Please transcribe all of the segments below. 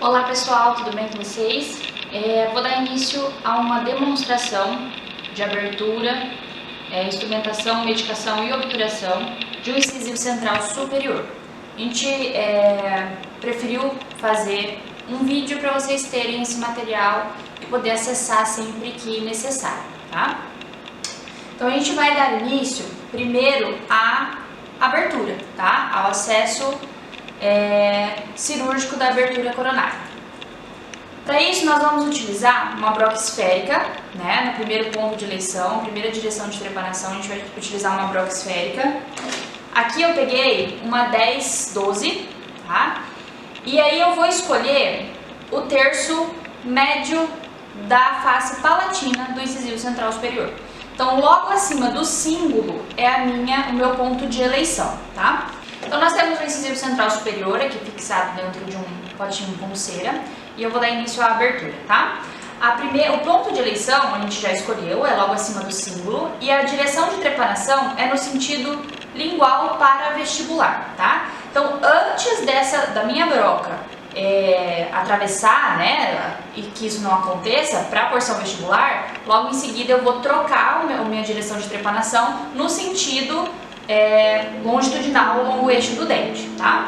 Olá pessoal, tudo bem com vocês? Vou dar início a uma demonstração de abertura, instrumentação, medicação e obturação de um incisivo central superior. A gente preferiu fazer um vídeo para vocês terem esse material e poder acessar sempre que necessário, tá? Então a gente vai dar início primeiro à abertura, tá? Ao acesso cirúrgico da abertura coronária. Para isso nós vamos utilizar uma broca esférica, né? No primeiro ponto de eleição, primeira direção de trepanação, a gente vai utilizar uma broca esférica. Aqui eu peguei uma 10-12, tá? E aí eu vou escolher o terço médio da face palatina do incisivo central superior. Então logo acima do símbolo é o meu ponto de eleição, tá? Então nós temos o incisivo central superior aqui fixado dentro de um potinho com cera e eu vou dar início à abertura, tá? O ponto de eleição a gente já escolheu, é logo acima do símbolo, e a direção de trepanação é no sentido lingual para vestibular, tá? Então antes da minha broca atravessar, né, e que isso não aconteça, para a porção vestibular, logo em seguida eu vou trocar a minha direção de trepanação no sentido longitudinal ao longo eixo do dente, tá?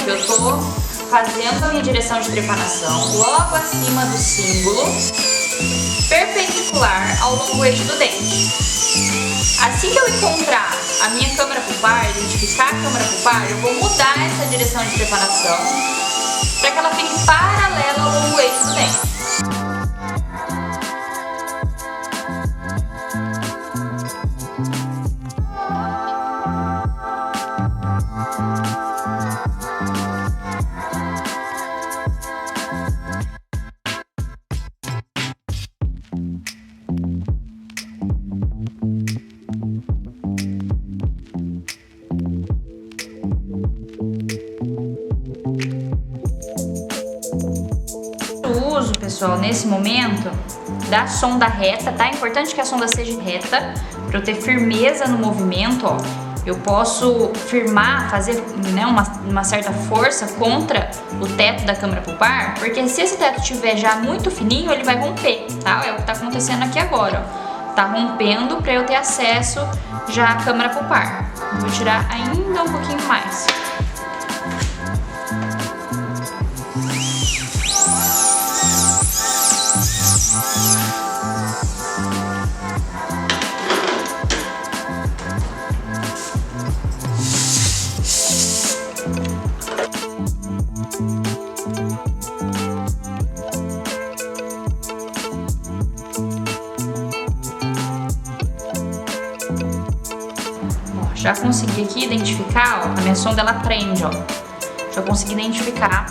Eu tô fazendo a minha direção de trepanação logo acima do símbolo, perpendicular ao longo eixo do dente. Assim que eu encontrar a minha câmara pulpar, identificar a câmara pulpar, eu vou mudar essa direção de trepanação para que ela fique paralela ao longo eixo do dente. Pessoal, nesse momento da sonda reta, tá? É importante que a sonda seja reta para eu ter firmeza no movimento, ó. Eu posso firmar, fazer, né, uma certa força contra o teto da câmara pulpar, porque se esse teto estiver já muito fininho, ele vai romper, tá? É o que tá acontecendo aqui agora, ó. Tá rompendo para eu ter acesso já à câmara pulpar. Vou tirar ainda um pouquinho mais. Já consegui aqui identificar, ó, a minha sonda ela prende, ó. Já consegui identificar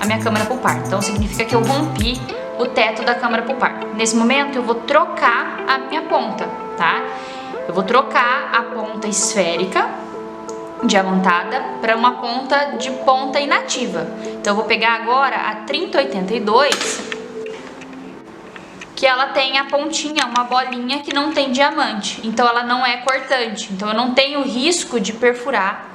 a minha câmara pulpar. Então significa que eu rompi o teto da câmara pulpar. Nesse momento eu vou trocar a minha ponta, tá? Eu vou trocar a ponta esférica diamantada para uma ponta inativa. Então eu vou pegar agora a 3082, que ela tem a pontinha, uma bolinha que não tem diamante, então ela não é cortante, então eu não tenho risco de perfurar,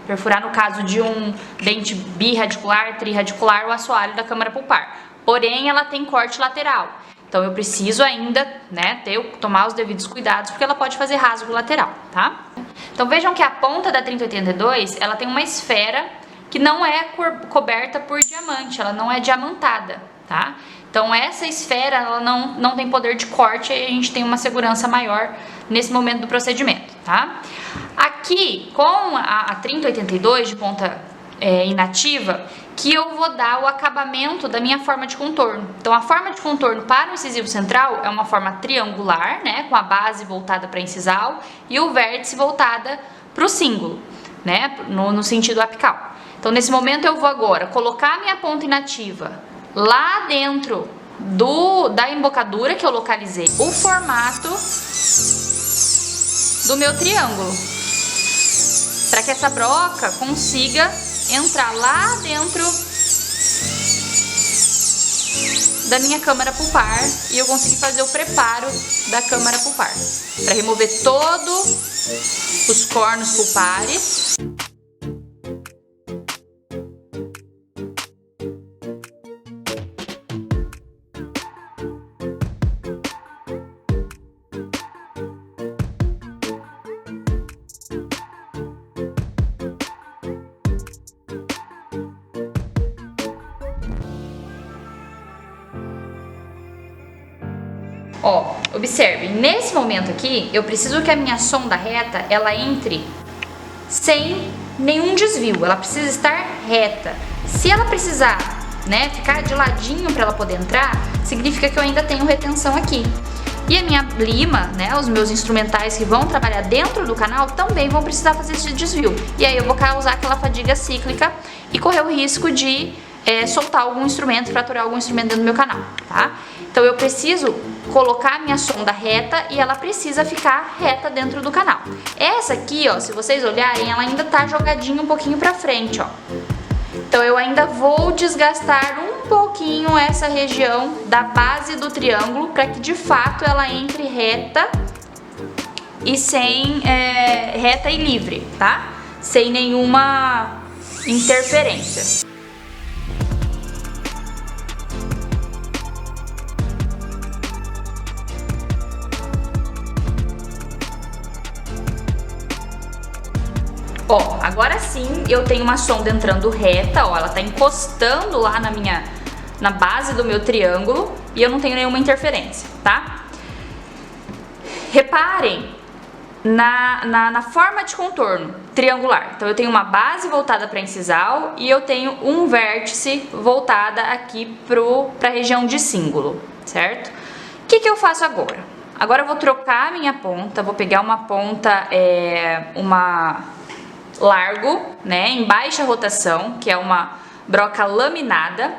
perfurar no caso de um dente birradicular, triradicular, o assoalho da câmara pulpar. Porém, ela tem corte lateral, então eu preciso ainda, né, tomar os devidos cuidados, porque ela pode fazer rasgo lateral, tá? Então vejam que a ponta da 3082, ela tem uma esfera que não é coberta por diamante, ela não é diamantada, tá? Então essa esfera ela não tem poder de corte e a gente tem uma segurança maior nesse momento do procedimento, tá? Aqui com a 3082 de ponta inativa, que eu vou dar o acabamento da minha forma de contorno. Então a forma de contorno para o incisivo central é uma forma triangular, né, com a base voltada para a incisal e o vértice voltada para o cíngulo, né, no sentido apical. Então nesse momento eu vou agora colocar a minha ponta inativa lá dentro da embocadura que eu localizei, o formato do meu triângulo, para que essa broca consiga entrar lá dentro da minha câmara pulpar e eu consegui fazer o preparo da câmara pulpar para remover todos os cornos pulpares. Ó, observe, nesse momento aqui, eu preciso que a minha sonda reta, ela entre sem nenhum desvio, ela precisa estar reta. Se ela precisar, né, ficar de ladinho para ela poder entrar, significa que eu ainda tenho retenção aqui. E a minha lima, né, os meus instrumentais que vão trabalhar dentro do canal também vão precisar fazer esse desvio. E aí eu vou causar aquela fadiga cíclica e correr o risco de soltar algum instrumento, fraturar algum instrumento dentro do meu canal, tá? Então eu preciso colocar a minha sonda reta e ela precisa ficar reta dentro do canal. Essa aqui, ó, se vocês olharem, ela ainda tá jogadinha um pouquinho pra frente, ó. Então eu ainda vou desgastar um pouquinho essa região da base do triângulo para que de fato ela entre reta e sem reta e livre, tá? Sem nenhuma interferência. Ó, agora sim eu tenho uma sonda entrando reta, ó, ela tá encostando lá na base do meu triângulo e eu não tenho nenhuma interferência, tá? Reparem na forma de contorno triangular. Então eu tenho uma base voltada para incisal e eu tenho um vértice voltada aqui para a região de cíngulo, certo? O que eu faço agora? Agora eu vou trocar a minha ponta, vou pegar uma ponta, largo, né, em baixa rotação, que é uma broca laminada,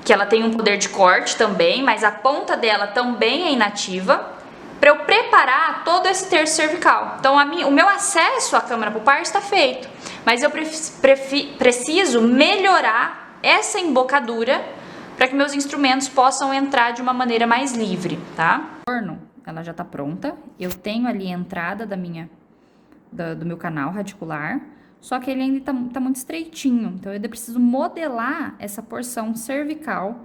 que ela tem um poder de corte também, mas a ponta dela também é inativa, para eu preparar todo esse terço cervical. Então o meu acesso à câmara pulpar está feito, mas eu preciso melhorar essa embocadura para que meus instrumentos possam entrar de uma maneira mais livre, tá? Ela já está pronta, eu tenho ali a entrada do meu canal radicular, só que ele ainda tá muito estreitinho, então eu ainda preciso modelar essa porção cervical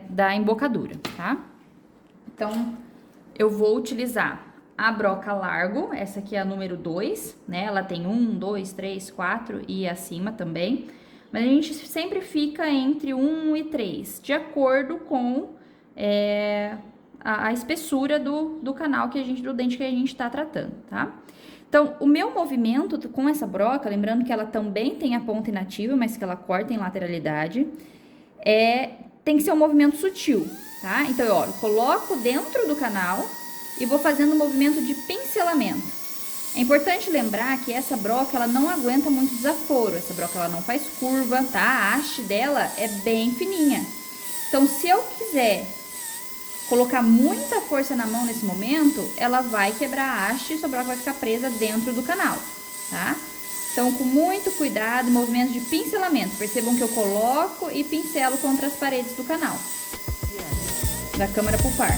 da embocadura, tá? Então, eu vou utilizar a broca largo, essa aqui é a número 2, né? Ela tem 1, 2, 3, 4 e acima também, mas a gente sempre fica entre 1 e 3, de acordo com a espessura do canal do dente que a gente tá tratando, tá? Então, o meu movimento com essa broca, lembrando que ela também tem a ponta inativa, mas que ela corta em lateralidade, tem que ser um movimento sutil, tá? Então, eu coloco dentro do canal e vou fazendo um movimento de pincelamento. É importante lembrar que essa broca, ela não aguenta muito desaforo, essa broca ela não faz curva, tá? A haste dela é bem fininha. Então, se eu quiser colocar muita força na mão nesse momento, ela vai quebrar a haste e a broca vai ficar presa dentro do canal, tá? Então, com muito cuidado, movimentos de pincelamento. Percebam que eu coloco e pincelo contra as paredes do canal, da câmara pulpar.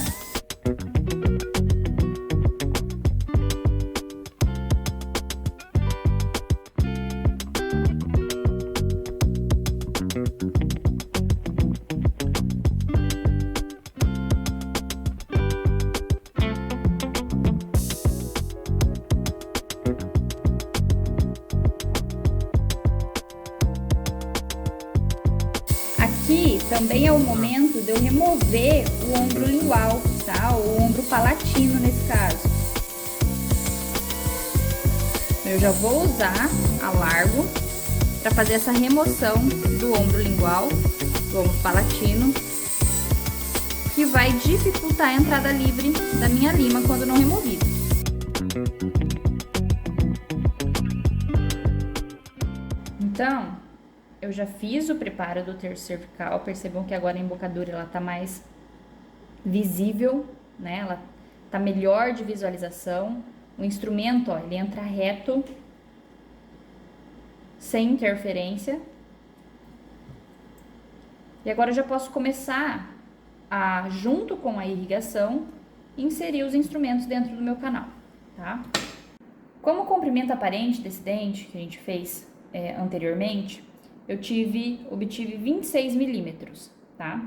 Aqui também é o momento de eu remover o ombro lingual, tá? O ombro palatino nesse caso. Eu já vou usar a largo para fazer essa remoção do ombro lingual, do ombro palatino, que vai dificultar a entrada livre da minha lima quando não removida. Então, eu já fiz o preparo do terço cervical. Percebam que agora a embocadura ela tá mais visível, né? Ela tá melhor de visualização. O instrumento, ó, ele entra reto, sem interferência. E agora eu já posso começar a, junto com a irrigação, inserir os instrumentos dentro do meu canal, tá? Como o comprimento aparente desse dente, que a gente fez anteriormente, eu obtive 26 milímetros, tá?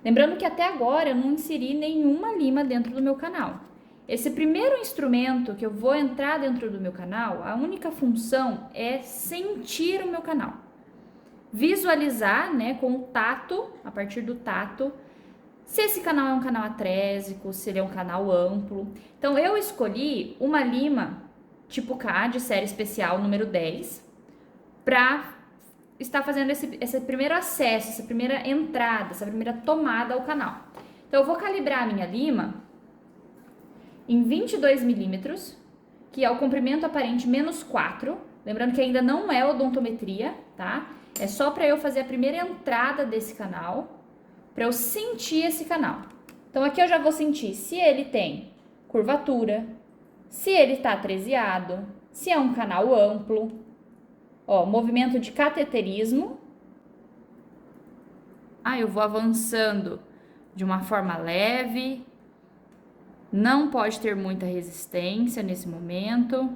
Lembrando que até agora eu não inseri nenhuma lima dentro do meu canal. Esse primeiro instrumento que eu vou entrar dentro do meu canal, a única função é sentir o meu canal. Visualizar, né, com o tato, a partir do tato, se esse canal é um canal atrésico, se ele é um canal amplo. Então, eu escolhi uma lima tipo K, de série especial número 10, para estar fazendo esse primeiro acesso, essa primeira entrada, essa primeira tomada ao canal. Então, eu vou calibrar a minha lima em 22 milímetros, que é o comprimento aparente menos 4. Lembrando que ainda não é odontometria, tá? É só para eu fazer a primeira entrada desse canal, para eu sentir esse canal. Então, aqui eu já vou sentir se ele tem curvatura, se ele está tresiado, se é um canal amplo. Ó, movimento de cateterismo. Eu vou avançando de uma forma leve. Não pode ter muita resistência nesse momento.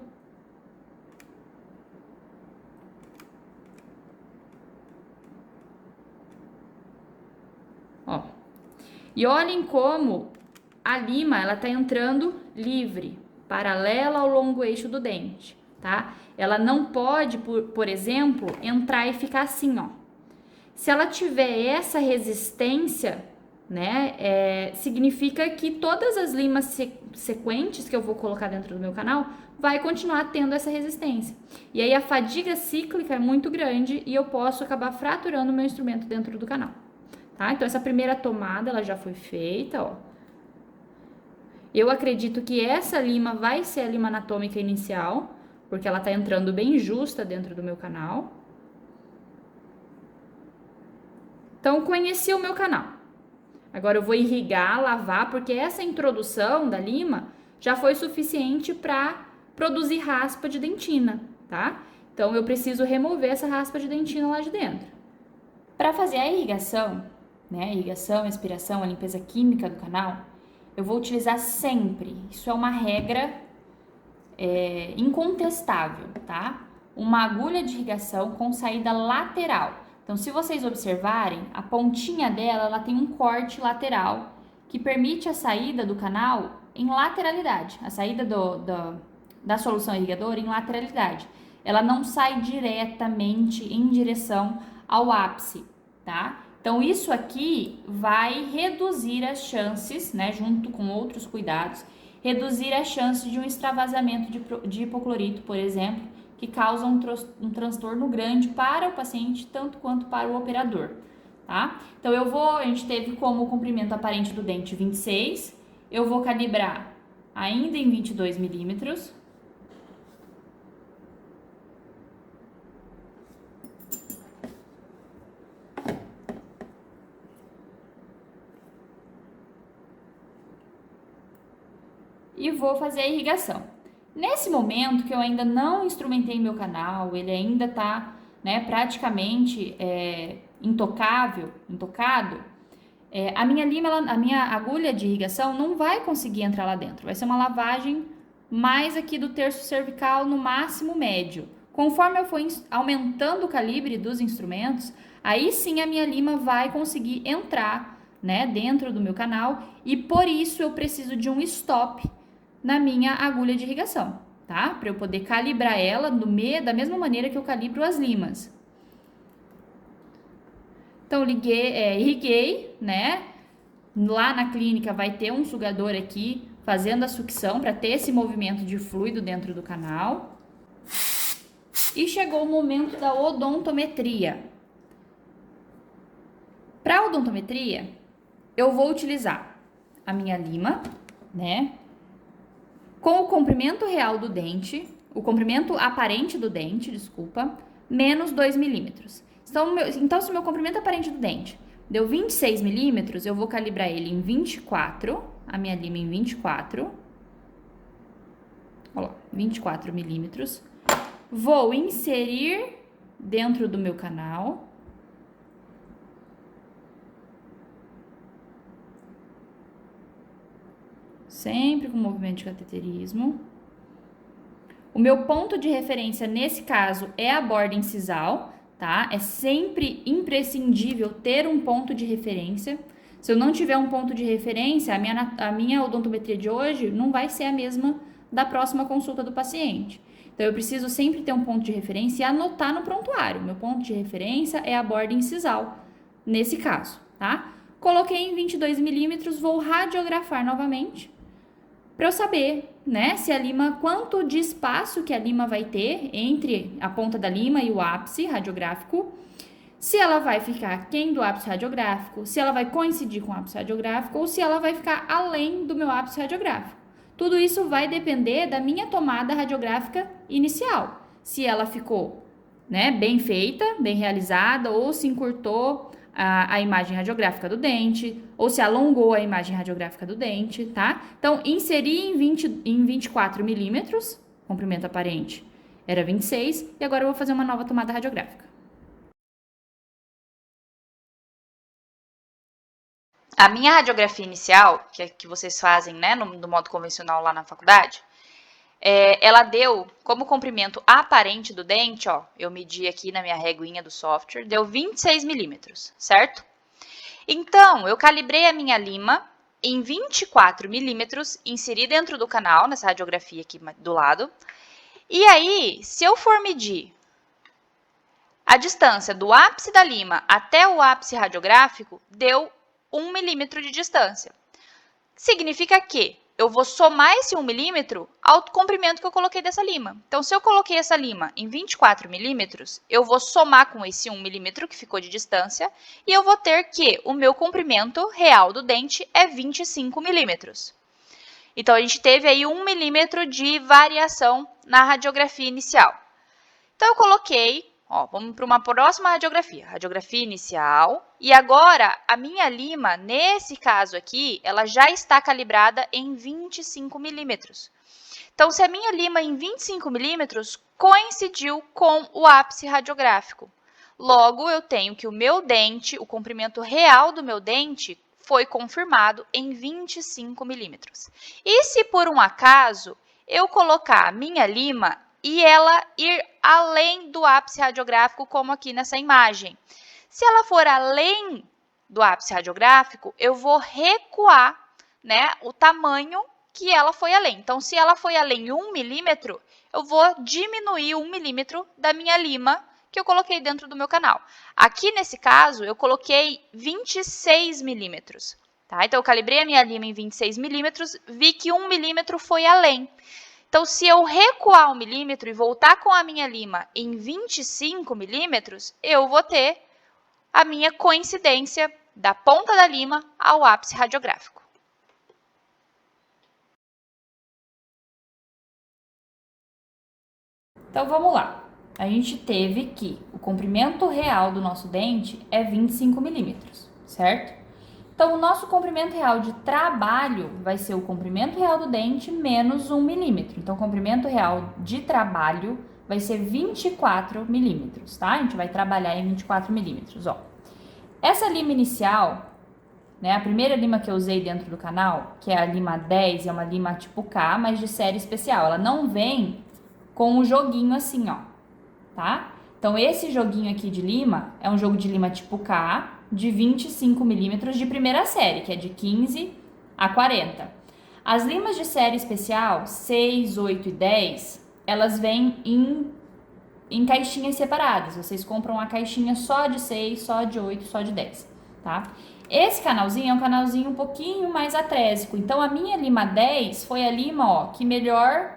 Ó. E olhem como a lima, ela tá entrando livre, paralela ao longo eixo do dente, tá? Ela não pode, por exemplo, entrar e ficar assim, ó. Se ela tiver essa resistência, né, significa que todas as limas sequentes que eu vou colocar dentro do meu canal vai continuar tendo essa resistência. E aí a fadiga cíclica é muito grande e eu posso acabar fraturando o meu instrumento dentro do canal, tá? Então essa primeira tomada ela já foi feita, ó. Eu acredito que essa lima vai ser a lima anatômica inicial, porque ela tá entrando bem justa dentro do meu canal. Então, conheci o meu canal. Agora eu vou irrigar, lavar, porque essa introdução da lima já foi suficiente para produzir raspa de dentina, tá? Então, eu preciso remover essa raspa de dentina lá de dentro. Para fazer a irrigação, né, a irrigação, a expiração, a limpeza química do canal, eu vou utilizar sempre, isso é uma regra incontestável, tá? Uma agulha de irrigação com saída lateral. Então, se vocês observarem, a pontinha dela, ela tem um corte lateral que permite a saída do canal em lateralidade, a saída da solução irrigadora em lateralidade. Ela não sai diretamente em direção ao ápice, tá? Então, isso aqui vai reduzir as chances, né, junto com outros cuidados, reduzir as chances de um extravasamento de hipoclorito, por exemplo, que causa um transtorno grande para o paciente, tanto quanto para o operador, tá? Então, a gente teve como comprimento aparente do dente 26, eu vou calibrar ainda em 22 milímetros. E vou fazer a irrigação. Nesse momento que eu ainda não instrumentei meu canal, ele ainda tá, né, praticamente intocado, a minha lima, a minha agulha de irrigação não vai conseguir entrar lá dentro. Vai ser uma lavagem mais aqui do terço cervical, no máximo médio. Conforme eu for aumentando o calibre dos instrumentos, aí sim a minha lima vai conseguir entrar, né, dentro do meu canal, e por isso eu preciso de um stop na minha agulha de irrigação, tá? Para eu poder calibrar ela da mesma maneira que eu calibro as limas. Então, irriguei, né? Lá na clínica vai ter um sugador aqui fazendo a sucção para ter esse movimento de fluido dentro do canal. E chegou o momento da odontometria. Para a odontometria, eu vou utilizar a minha lima, né? Com o comprimento real do dente, o comprimento aparente do dente, desculpa, menos 2 milímetros. Então, se o meu comprimento aparente do dente deu 26 milímetros, eu vou calibrar ele em 24, a minha lima em 24. Olha lá, 24 milímetros. Vou inserir dentro do meu canal. Sempre com movimento de cateterismo. O meu ponto de referência nesse caso é a borda incisal, tá? É sempre imprescindível ter um ponto de referência. Se eu não tiver um ponto de referência, a minha odontometria de hoje não vai ser a mesma da próxima consulta do paciente. Então, eu preciso sempre ter um ponto de referência e anotar no prontuário. Meu ponto de referência é a borda incisal, nesse caso, tá? Coloquei em 22 milímetros, vou radiografar novamente para eu saber, né, se a lima, quanto de espaço que a lima vai ter entre a ponta da lima e o ápice radiográfico, se ela vai ficar aquém do ápice radiográfico, se ela vai coincidir com o ápice radiográfico ou se ela vai ficar além do meu ápice radiográfico. Tudo isso vai depender da minha tomada radiográfica inicial. Se ela ficou, né, bem feita, bem realizada, ou se encurtou a imagem radiográfica do dente, ou se alongou a imagem radiográfica do dente, tá? Então, inseri em 24 milímetros, comprimento aparente era 26, e agora eu vou fazer uma nova tomada radiográfica. A minha radiografia inicial, que vocês fazem, né, no modo convencional lá na faculdade, ela deu como comprimento aparente do dente, ó, eu medi aqui na minha reguinha do software, deu 26 milímetros, certo? Então, eu calibrei a minha lima em 24 milímetros, inseri dentro do canal, nessa radiografia aqui do lado. E aí, se eu for medir a distância do ápice da lima até o ápice radiográfico, deu 1 milímetro de distância. Significa que eu vou somar esse 1 milímetro ao comprimento que eu coloquei dessa lima. Então, se eu coloquei essa lima em 24 milímetros, eu vou somar com esse 1 milímetro que ficou de distância e eu vou ter que o meu comprimento real do dente é 25 milímetros. Então, a gente teve aí 1 milímetro de variação na radiografia inicial. Então, eu coloquei, ó, vamos para uma próxima radiografia. Radiografia inicial. E agora, a minha lima, nesse caso aqui, ela já está calibrada em 25 milímetros. Então, se a minha lima em 25 milímetros coincidiu com o ápice radiográfico. Logo, eu tenho que o meu dente, o comprimento real do meu dente, foi confirmado em 25 milímetros. E se por um acaso eu colocar a minha lima e ela ir além do ápice radiográfico, como aqui nessa imagem. Se ela for além do ápice radiográfico, eu vou recuar, né, o tamanho que ela foi além. Então, se ela foi além 1 milímetro, eu vou diminuir 1 milímetro da minha lima que eu coloquei dentro do meu canal. Aqui, nesse caso, eu coloquei 26 milímetros. Tá? Então, eu calibrei a minha lima em 26 milímetros, vi que 1 milímetro foi além. Então, se eu recuar 1 milímetro e voltar com a minha lima em 25 milímetros, eu vou ter a minha coincidência da ponta da lima ao ápice radiográfico. Então, vamos lá. A gente teve que o comprimento real do nosso dente é 25 milímetros, certo? Então, o nosso comprimento real de trabalho vai ser o comprimento real do dente menos 1 milímetro. Então, o comprimento real de trabalho vai ser 24 milímetros, tá? A gente vai trabalhar em 24 milímetros, ó. Essa lima inicial, né, a primeira lima que eu usei dentro do canal, que é a lima 10, é uma lima tipo K, mas de série especial. Ela não vem com um joguinho assim, ó, tá? Então, esse joguinho aqui de lima é um jogo de lima tipo K, de 25 milímetros de primeira série, que é de 15 a 40. As limas de série especial, 6, 8 e 10, elas vêm em caixinhas separadas. Vocês compram uma caixinha só de 6, só de 8, só de 10, tá? Esse canalzinho é um canalzinho um pouquinho mais atrésico. Então, a minha lima 10 foi a lima, ó, que melhor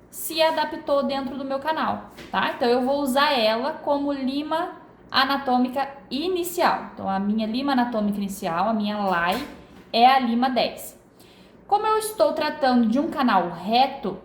se adaptou dentro do meu canal, tá? Então, eu vou usar ela como lima anatômica inicial. Então, a minha lima anatômica inicial, a minha LAI, é a lima 10. Como eu estou tratando de um canal reto,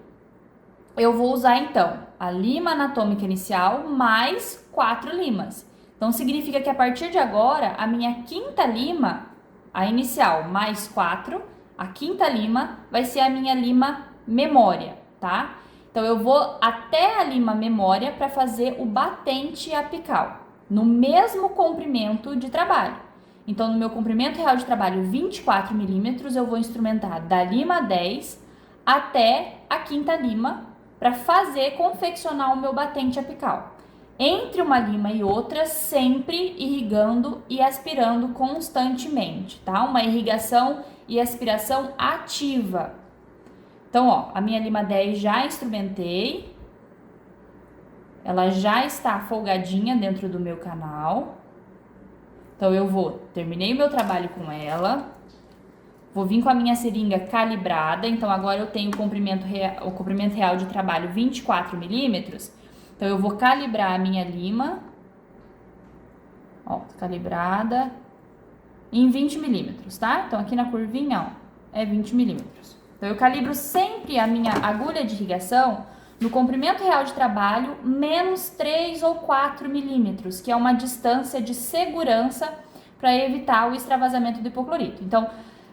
eu vou usar, então, a lima anatômica inicial mais 4 limas. Então, significa que a partir de agora, a minha quinta lima, a inicial mais 4, a quinta lima vai ser a minha lima memória, tá? Então, eu vou até a lima memória para fazer o batente apical, no mesmo comprimento de trabalho. Então, no meu comprimento real de trabalho 24 milímetros, eu vou instrumentar da lima 10 até a quinta lima para confeccionar o meu batente apical. Entre uma lima e outra, sempre irrigando e aspirando constantemente, tá? Uma irrigação e aspiração ativa. Então, ó, a minha lima 10 já instrumentei. Ela já está folgadinha dentro do meu canal. Então, terminei o meu trabalho com ela. Vou vir com a minha seringa calibrada. Então, agora eu tenho o comprimento real de trabalho 24 milímetros. Então, eu vou calibrar a minha lima, ó, calibrada, em 20 milímetros, tá? Então, aqui na curvinha, ó, é 20 milímetros. Então, eu calibro sempre a minha agulha de irrigação no comprimento real de trabalho menos 3 ou 4 milímetros, que é uma distância de segurança para evitar o extravasamento do hipoclorito. Então,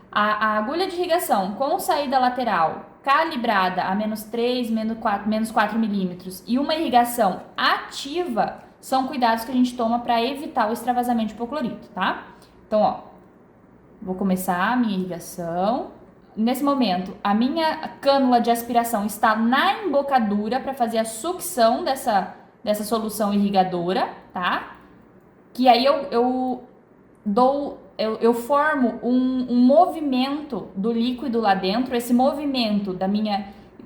a agulha de irrigação com saída lateral calibrada a menos 3, menos 4 milímetros e uma irrigação ativa são cuidados que a gente toma para evitar o extravasamento de hipoclorito, tá? Então, ó, vou começar a minha irrigação. Nesse momento, a minha cânula de aspiração está na embocadura para fazer a sucção dessa solução irrigadora, tá? Que aí eu formo um movimento do líquido lá dentro, esse movimento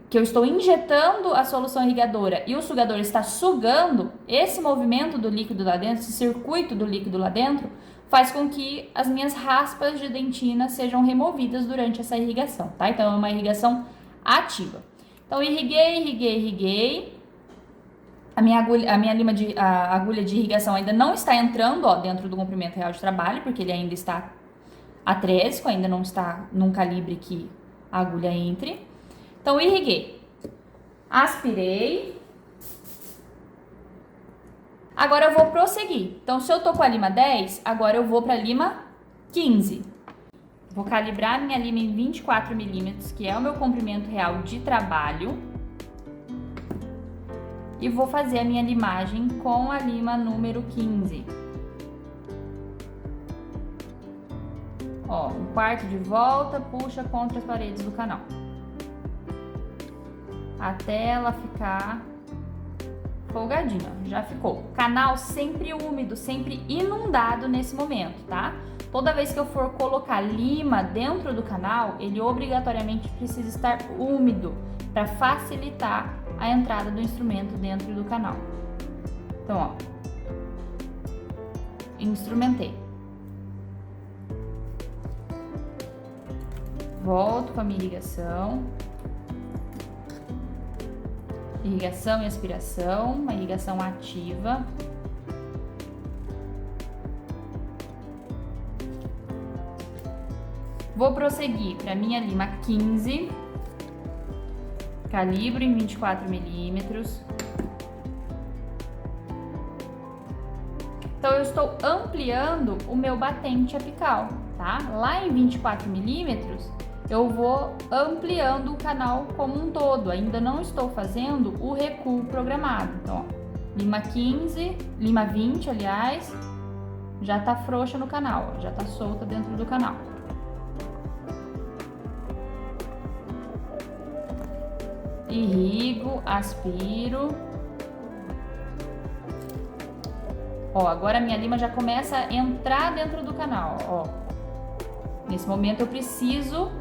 que eu estou injetando a solução irrigadora e o sugador está sugando, esse movimento do líquido lá dentro, esse circuito do líquido lá dentro, faz com que as minhas raspas de dentina sejam removidas durante essa irrigação, tá? Então, é uma irrigação ativa. Então, irriguei. A agulha de irrigação ainda não está entrando, ó, dentro do comprimento real de trabalho, porque ele ainda está atrésico, ainda não está num calibre que a agulha entre. Então, irriguei. Aspirei. Agora eu vou prosseguir. Então, se eu tô com a lima 10, agora eu vou para a lima 15. Vou calibrar minha lima em 24 milímetros, que é o meu comprimento real de trabalho. E vou fazer a minha limagem com a lima número 15. Ó, um quarto de volta, puxa contra as paredes do canal. Até ela ficar folgadinha, já ficou. Canal sempre úmido, sempre inundado nesse momento, tá? Toda vez que eu for colocar lima dentro do canal, ele obrigatoriamente precisa estar úmido para facilitar a entrada do instrumento dentro do canal. Então, ó, instrumentei. Volto com a minha irrigação. Irrigação e aspiração, uma irrigação ativa. Vou prosseguir para minha lima 15, calibro em 24 milímetros. Então, eu estou ampliando o meu batente apical, tá? Lá em 24 milímetros, eu vou ampliando o canal como um todo. Ainda não estou fazendo o recuo programado. Então, ó, lima 15, lima 20, aliás, já tá frouxa no canal, ó, já tá solta dentro do canal. Irrigo, aspiro. Ó, agora a minha lima já começa a entrar dentro do canal, ó. Nesse momento eu preciso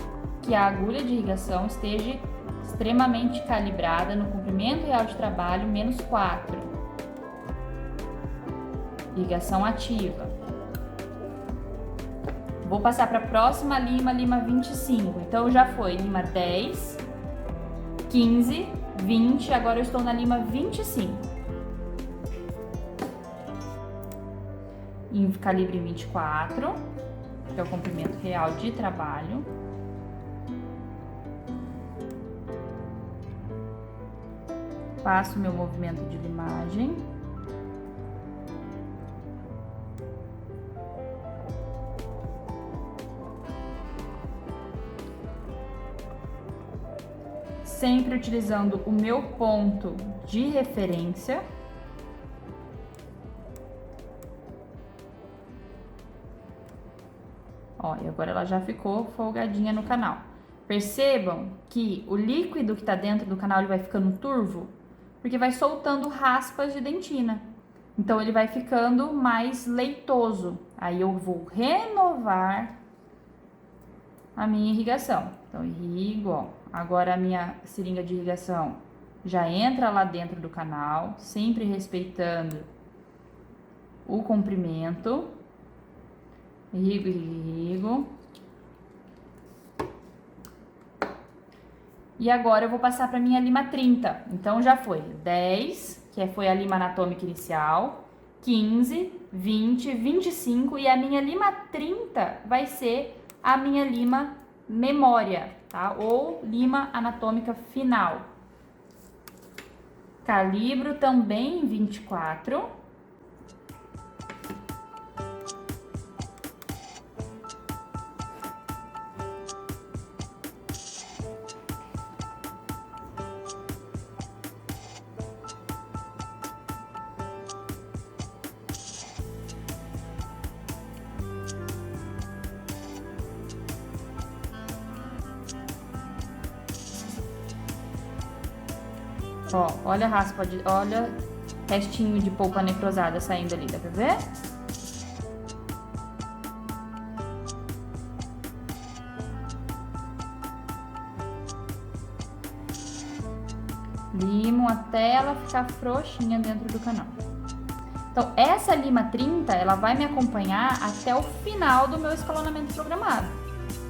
que a agulha de irrigação esteja extremamente calibrada no comprimento real de trabalho menos 4. Irrigação ativa. Vou passar para a próxima lima, lima 25. Então já foi lima 10, 15, 20, agora eu estou na lima 25. Em calibre 24, que é o comprimento real de trabalho. Faço meu movimento de limagem. sempre utilizando o meu ponto de referência. Ó, e agora ela já ficou folgadinha no canal. Percebam que o líquido que tá dentro do canal ele vai ficando turvo, porque vai soltando raspas de dentina. Então ele vai ficando mais leitoso. Aí eu vou renovar a minha irrigação. Então irrigo, ó. Agora a minha seringa de irrigação já entra lá dentro do canal, sempre respeitando o comprimento. Irrigo, irrigo. E agora eu vou passar para minha lima 30. Então já foi 10, que foi a lima anatômica inicial, 15, 20, 25 e a minha lima 30 vai ser a minha lima memória, tá? Ou lima anatômica final. Calibro também em 24. Ó, olha a raspa, olha restinho de polpa necrosada saindo ali, dá pra ver? Limo até ela ficar frouxinha dentro do canal. Então, essa lima 30, ela vai me acompanhar até o final do meu escalonamento programado,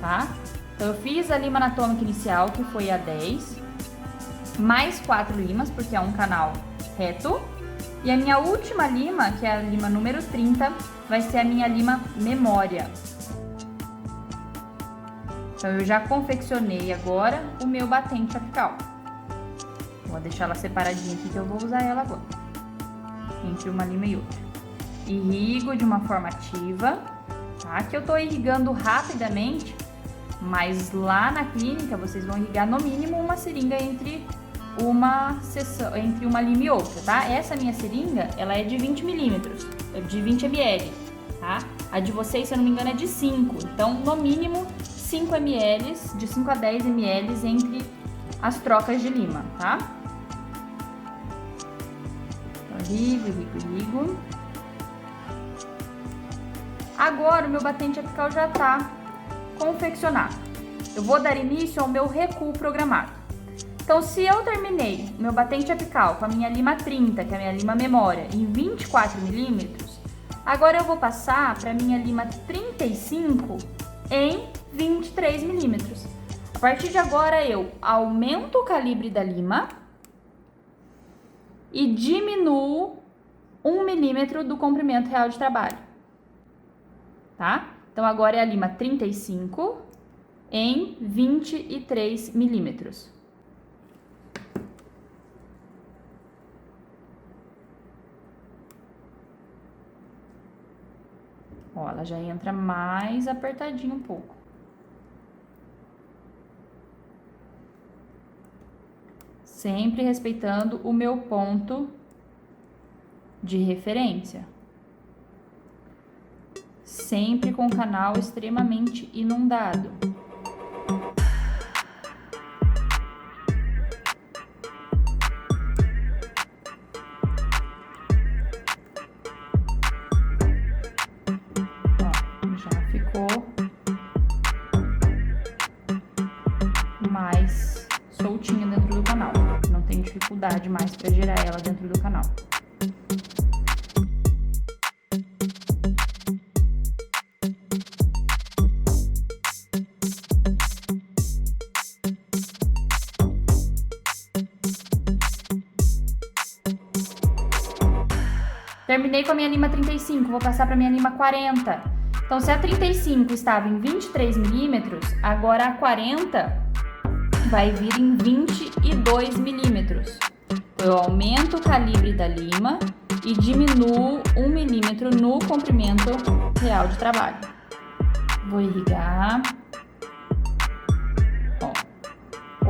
tá? Então, eu fiz a lima anatômica inicial, que foi a 10, mais 4 limas, porque é um canal reto. E a minha última lima, que é a lima número 30, vai ser a minha lima memória. Então, eu já confeccionei agora o meu batente apical. Vou deixar ela separadinha aqui, que eu vou usar ela agora, entre uma lima e outra. Irrigo de uma forma ativa, tá? Que eu tô irrigando rapidamente, mas lá na clínica vocês vão irrigar no mínimo uma seringa entre uma lima e outra, tá? Essa minha seringa, ela é de 20 milímetros, de 20 ml, tá? A de vocês, se eu não me engano, é de 5, então no mínimo 5 ml, de 5 a 10 ml entre as trocas de lima, tá? Irrigo. Agora o meu batente apical já tá confeccionado. Eu vou dar início ao meu recuo programado. Então, se eu terminei meu batente apical com a minha lima 30, que é a minha lima memória, em 24 milímetros, agora eu vou passar para a minha lima 35 em 23 milímetros. A partir de agora, eu aumento o calibre da lima e diminuo 1 milímetro do comprimento real de trabalho, tá? Então, agora é a lima 35 em 23 milímetros. Ó, ela já entra mais apertadinho um pouco. Sempre respeitando o meu ponto de referência. Sempre com o canal extremamente inundado. Ó, já ficou mais soltinha dentro do canal. Não tem dificuldade mais para girar ela dentro do canal. Terminei com a minha lima 35, vou passar para a minha lima 40. Então, se a 35 estava em 23 milímetros, agora a 40 vai vir em 22 milímetros. Eu aumento o calibre da lima e diminuo 1 milímetro no comprimento real de trabalho. Vou irrigar. Ó,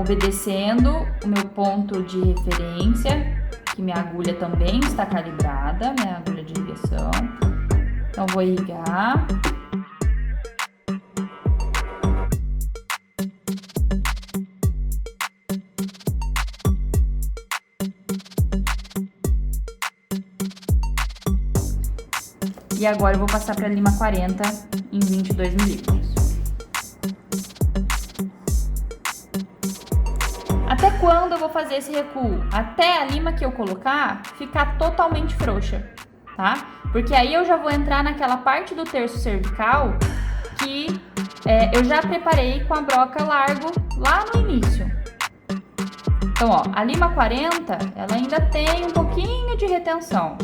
obedecendo o meu ponto de referência, que minha agulha também está calibrada, minha agulha de irrigação. Então, vou irrigar. E agora eu vou passar para lima 40 em 22 milímetros. Até quando eu vou fazer esse recuo? Até a lima que eu colocar ficar totalmente frouxa, tá? Porque aí eu já vou entrar naquela parte do terço cervical que eu já preparei com a broca largo lá no início. Então, ó, a lima 40, ela ainda tem um pouquinho de retenção.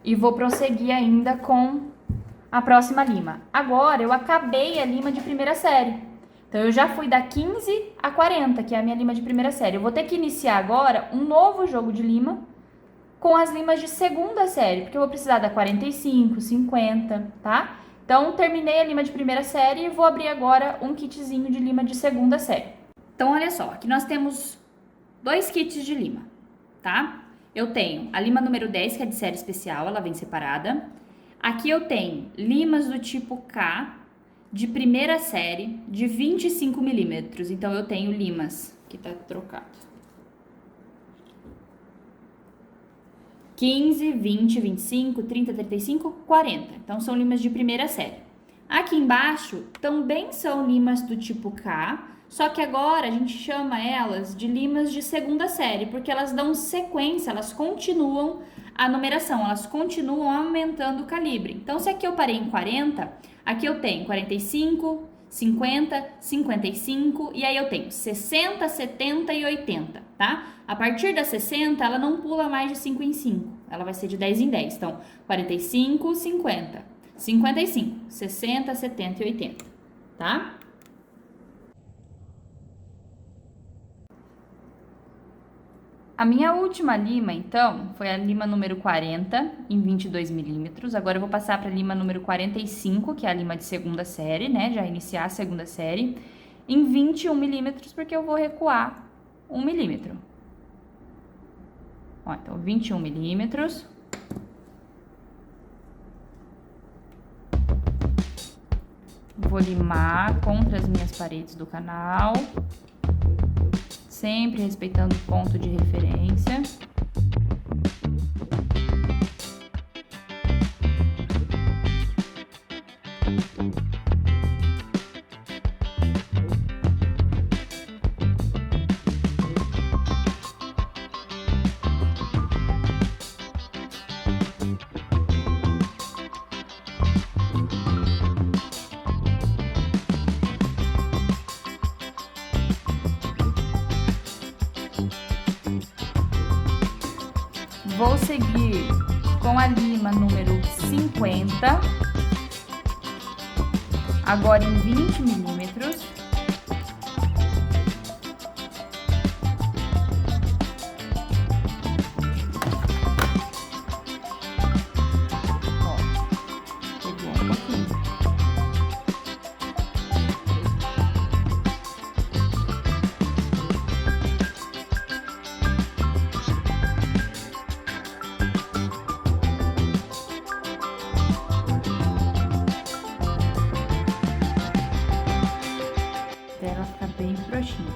E vou prosseguir ainda com a próxima lima. Agora, eu acabei a lima de primeira série. Então, eu já fui da 15 a 40, que é a minha lima de primeira série. Eu vou ter que iniciar agora um novo jogo de lima com as limas de segunda série, porque eu vou precisar da 45, 50, tá? Então, terminei a lima de primeira série e vou abrir agora um kitzinho de lima de segunda série. Então, olha só, aqui nós temos 2 kits de lima, tá? Eu tenho a lima número 10, que é de série especial, ela vem separada. Aqui eu tenho limas do tipo K, de primeira série, de 25 milímetros. Então, eu tenho limas, que tá trocado. 15, 20, 25, 30, 35, 40. Então, são limas de primeira série. Aqui embaixo, também são limas do tipo K, só que agora a gente chama elas de limas de segunda série, porque elas dão sequência, elas continuam a numeração, elas continuam aumentando o calibre. Então, se aqui eu parei em 40, aqui eu tenho 45, 50, 55 e aí eu tenho 60, 70 e 80, tá? A partir da 60, ela não pula mais de 5 em 5, ela vai ser de 10 em 10. Então, 45, 50, 55, 60, 70 e 80, tá? A minha última lima, então, foi a lima número 40, em 22 milímetros. Agora eu vou passar para a lima número 45, que é a lima de segunda série, né? Já iniciar a segunda série, em 21 milímetros, porque eu vou recuar 1 milímetro. Ó, então, 21 milímetros. Vou limar contra as minhas paredes do canal. Sempre respeitando o ponto de referência. Vou seguir com a lima número 50, agora em 20 milímetros. Ó, pegou um pouquinho. Ela fica bem frouxinha.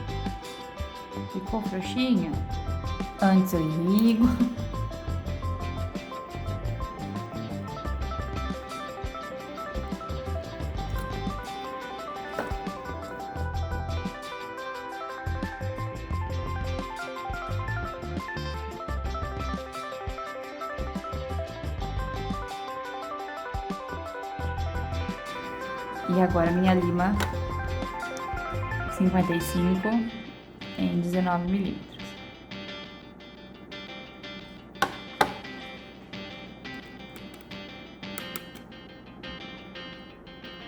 Ficou frouxinha? Antes eu irrigo. E agora minha lima 55 em 19 milímetros.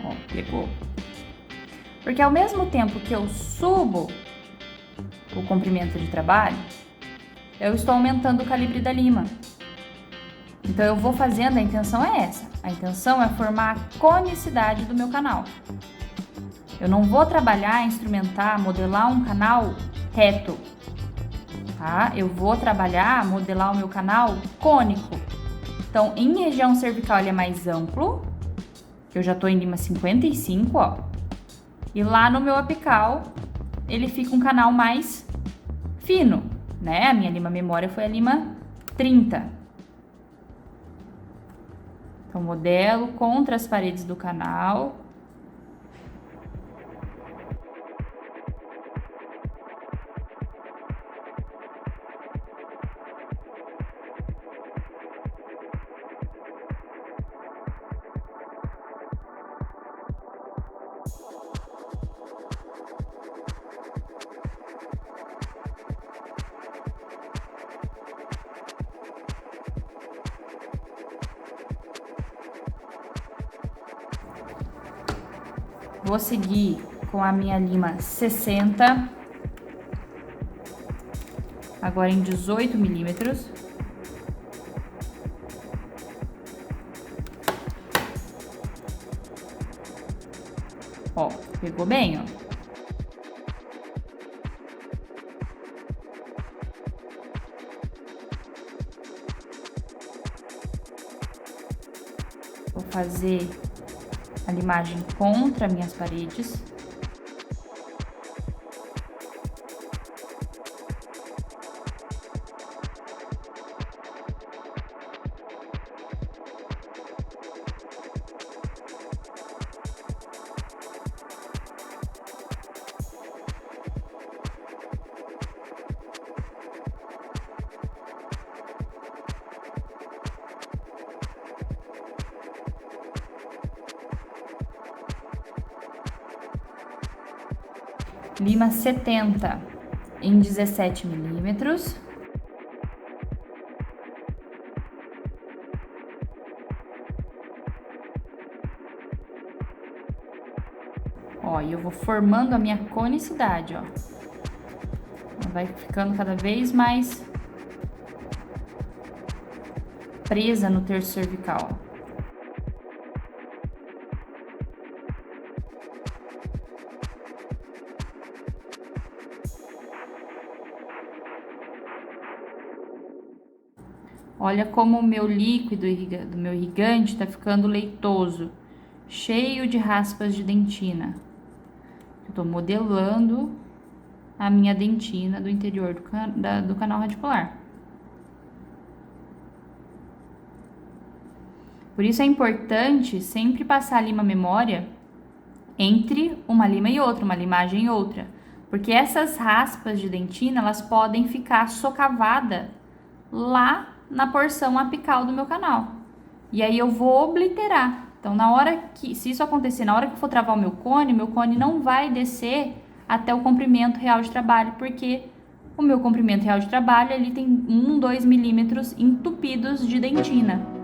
Ó, pegou. Porque ao mesmo tempo que eu subo o comprimento de trabalho, eu estou aumentando o calibre da lima. Então eu vou fazendo, a intenção é essa. A intenção é formar a conicidade do meu canal. Eu não vou trabalhar, instrumentar, modelar um canal reto, tá? Eu vou trabalhar, modelar o meu canal cônico. Então, em região cervical ele é mais amplo, que eu já tô em lima 55, ó. E lá no meu apical, ele fica um canal mais fino, né? A minha lima memória foi a lima 30. Então, modelo contra as paredes do canal. Vou seguir com a minha lima 60, agora em 18 milímetros. Ó, pegou bem, ó. Vou fazer a limagem contra minhas paredes. Lima 70 em 17 milímetros. Ó, e eu vou formando a minha conicidade, ó. Vai ficando cada vez mais presa no terço cervical. Olha como o meu líquido do meu irrigante está ficando leitoso, cheio de raspas de dentina. Eu tô modelando a minha dentina do interior do canal radicular. Por isso é importante sempre passar a lima memória entre uma lima e outra, uma limagem e outra. Porque essas raspas de dentina, elas podem ficar socavadas lá na porção apical do meu canal. E aí eu vou obliterar. Então, se isso acontecer, na hora que eu for travar o meu cone não vai descer até o comprimento real de trabalho, porque o meu comprimento real de trabalho, ele tem 1, 2 milímetros entupidos de dentina.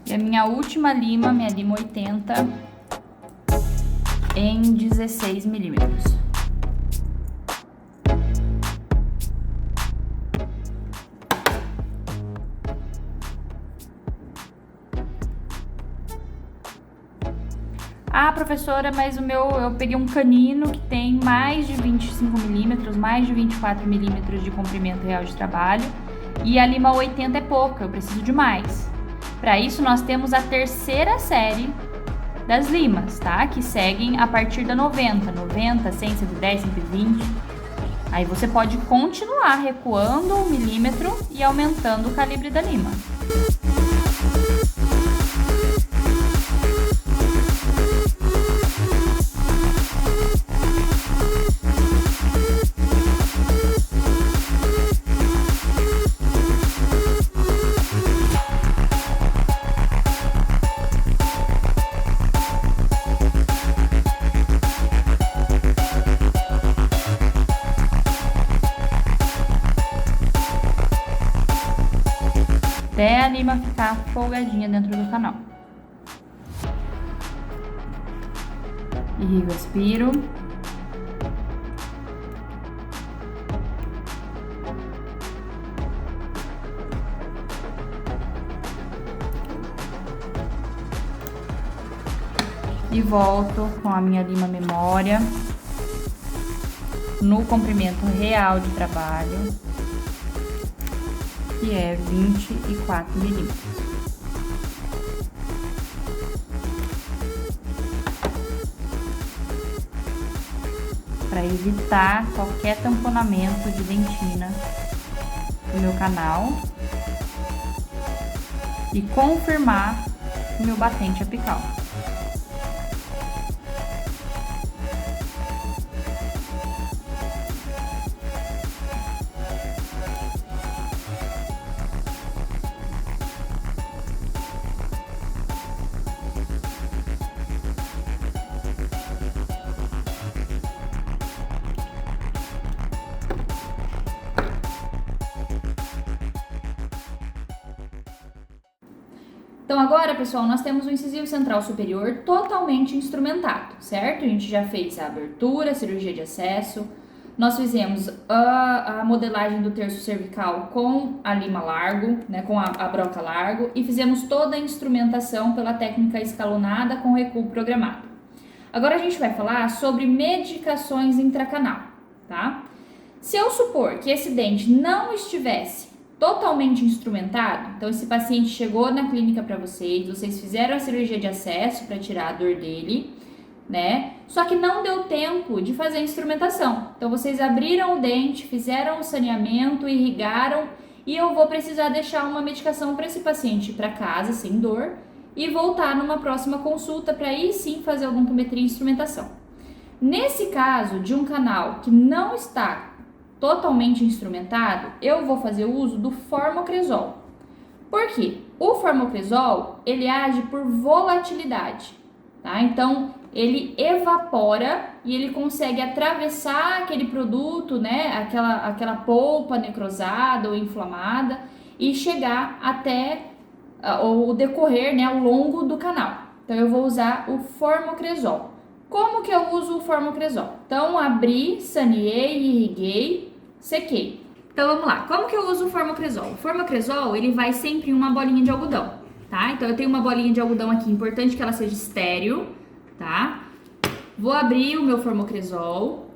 E a minha última lima, minha lima 80, em 16 milímetros. Ah, professora, mas eu peguei um canino que tem mais de 25 milímetros, mais de 24 milímetros de comprimento real de trabalho, e a lima 80 é pouca, eu preciso de mais. Para isso, nós temos a terceira série das limas, tá? Que seguem a partir da 90, 100, 110, 120. Aí você pode continuar recuando 1 milímetro e aumentando o calibre da lima. Até a lima ficar folgadinha dentro do canal. Irrigo, aspiro. E volto com a minha lima memória no comprimento real de trabalho, que é 24 milímetros. Para evitar qualquer tamponamento de dentina no meu canal e confirmar o meu batente apical. Então agora, pessoal, nós temos o incisivo central superior totalmente instrumentado, certo? A gente já fez a abertura, a cirurgia de acesso, nós fizemos a modelagem do terço cervical com a lima largo, né, com a broca largo, e fizemos toda a instrumentação pela técnica escalonada com recuo programado. Agora a gente vai falar sobre medicações intracanal, tá? Se eu supor que esse dente não estivesse totalmente instrumentado, então esse paciente chegou na clínica para vocês fizeram a cirurgia de acesso para tirar a dor dele, né? Só que não deu tempo de fazer a instrumentação. Então vocês abriram o dente, fizeram o saneamento, irrigaram, e eu vou precisar deixar uma medicação para esse paciente ir para casa sem dor e voltar numa próxima consulta para aí sim fazer a odontometria e instrumentação. Nesse caso de um canal que não está totalmente instrumentado, eu vou fazer uso do formocresol. Por quê? O formocresol, ele age por volatilidade, tá? Então, ele evapora e ele consegue atravessar aquele produto, né, aquela polpa necrosada ou inflamada e chegar até o decorrer, né, ao longo do canal. Então, eu vou usar o formocresol. Como que eu uso o formocresol? Então, abri, saneei, irriguei, sequei. Então, vamos lá. Como que eu uso o formocresol? O formocresol, ele vai sempre em uma bolinha de algodão, tá? Então, eu tenho uma bolinha de algodão aqui, importante que ela seja estéril, tá? Vou abrir o meu formocresol.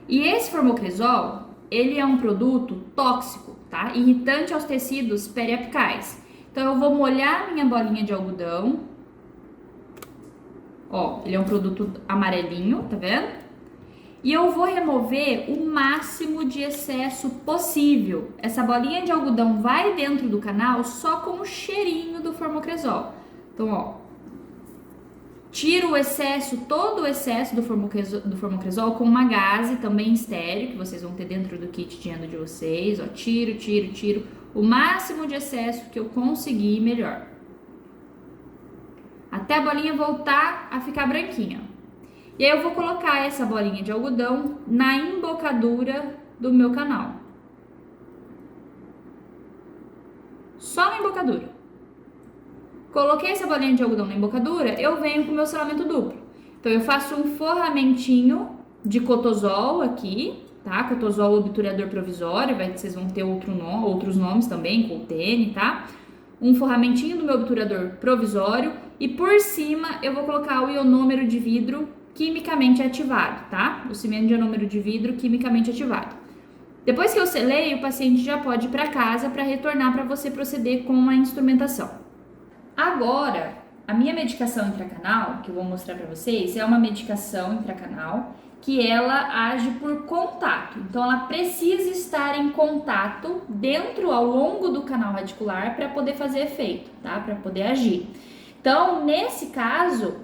E esse formocresol, ele é um produto tóxico, tá? Irritante aos tecidos periapicais. Então, eu vou molhar minha bolinha de algodão. Ó, ele é um produto amarelinho, tá vendo? E eu vou remover o máximo de excesso possível. Essa bolinha de algodão vai dentro do canal só com o cheirinho do formocresol. Então, ó, tiro o excesso, todo o excesso do formocresol com uma gaze também estéreo, que vocês vão ter dentro do kit de endo de vocês. Ó, tiro o máximo de excesso que eu conseguir, melhor. Até a bolinha voltar a ficar branquinha. E aí eu vou colocar essa bolinha de algodão na embocadura do meu canal. Só na embocadura. Coloquei essa bolinha de algodão na embocadura, eu venho com o meu selamento duplo. Então eu faço um forramentinho de cotosol aqui, tá? Cotosol obturador provisório, vocês vão ter outros nomes também, Coltene, tá? Um forramentinho do meu obturador provisório e por cima eu vou colocar o ionômero de vidro quimicamente ativado, tá? O cimento de ionômero de vidro quimicamente ativado. Depois que eu selei, o paciente já pode ir para casa para retornar para você proceder com a instrumentação. Agora, a minha medicação intracanal, que eu vou mostrar para vocês, é uma medicação intracanal que ela age por contato. Então, ela precisa estar em contato dentro, ao longo do canal radicular para poder fazer efeito, tá? Para poder agir. Então, nesse caso,